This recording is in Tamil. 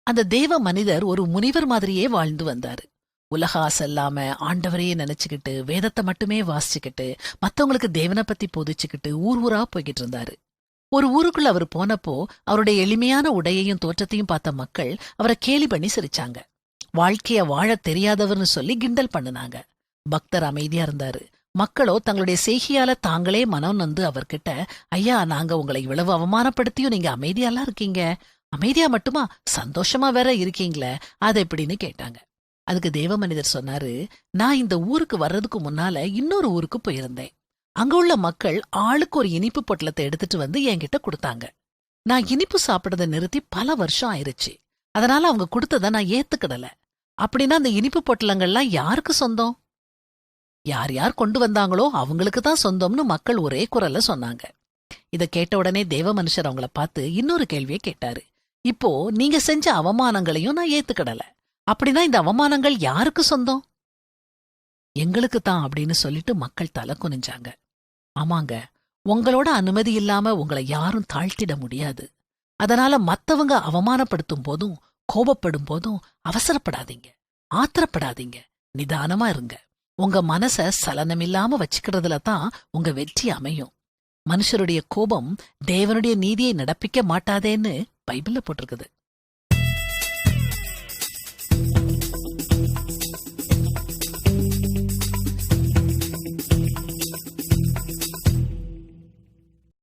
அந்த தேவ மனிதர் ஒரு முனிவர் மாதிரியே வாழ்ந்து வந்தாரு. உலக ஆசை இல்லாம ஆண்டவரையே நினைச்சுக்கிட்டு வேதத்தை மட்டுமே வாசிச்சுக்கிட்டு மத்தவங்களுக்கு தேவனை பத்தி போதிச்சுக்கிட்டு ஊர் ஊரா போய்கிட்டு இருந்தாரு. ஒரு ஊருக்குள்ள அவர் போனப்போ அவருடைய எளிமையான உடையையும் தோற்றத்தையும் பார்த்த மக்கள் அவரை கேலி பண்ணி சிரிச்சாங்க. வாழ்க்கைய வாழ தெரியாதவர்னு சொல்லி கிண்டல் பண்ணுனாங்க. பக்தர் அமைதியா இருந்தாரு. மக்களோ தங்களுடைய செய்கையால தாங்களே மனம் நொந்து அவர்கிட்ட, ஐயா, நாங்க உங்களை இவ்வளவு அவமானப்படுத்தியும் நீங்க அமைதியாலாம் இருக்கீங்க, அமைதியா மட்டுமா சந்தோஷமா வேற இருக்கீங்களே, அது எப்படின்னு கேட்டாங்க. அதுக்கு தேவ மனிதர் சொன்னாரு, நான் இந்த ஊருக்கு வர்றதுக்கு முன்னால இன்னொரு ஊருக்கு போயிருந்தேன். அங்க உள்ள மக்கள் ஆளுக்கு ஒரு இனிப்பு பொட்டலத்தை எடுத்துட்டு வந்து என்கிட்ட கொடுத்தாங்க. நான் இனிப்பு சாப்பிடறத நிறுத்தி பல வருஷம் ஆயிருச்சு. அதனால அவங்க கொடுத்தத நான் ஏத்துக்கிடல. அப்படின்னா அந்த இனிப்பு பொட்டலங்கள்லாம் யாருக்கு சொந்தம்? யார் யார் கொண்டு வந்தாங்களோ அவங்களுக்கு தான் சொந்தம்னு மக்கள் ஒரே குரல்ல சொன்னாங்க. இத கேட்ட உடனே தேவ மனுஷர் அவங்கள பார்த்து இன்னொரு கேள்வியை கேட்டாரு. இப்போ நீங்க செஞ்ச அவமானங்களையும் நான் ஏத்துக்கிடல. அப்படின்னா இந்த அவமானங்கள் யாருக்கு சொந்தம்? எங்களுக்கு தான் அப்படின்னு சொல்லிட்டு மக்கள் தலை குனிஞ்சாங்க. ஆமாங்க, உங்களோட அனுமதி இல்லாம உங்களை யாரும் தாழ்த்திட முடியாது. அதனால மத்தவங்க அவமானப்படுத்தும் போதும் கோபப்படும் போதும் அவசரப்படாதீங்க, ஆத்திரப்படாதீங்க, நிதானமா இருங்க. உங்க மனச சலனமில்லாம வச்சுக்கிறதுல தான் உங்க வெற்றி அமையும். மனுஷருடைய கோபம் தேவனுடைய நீதியை நடப்பிக்க மாட்டாதேன்னு பைபிள்ல போட்டிருக்குது.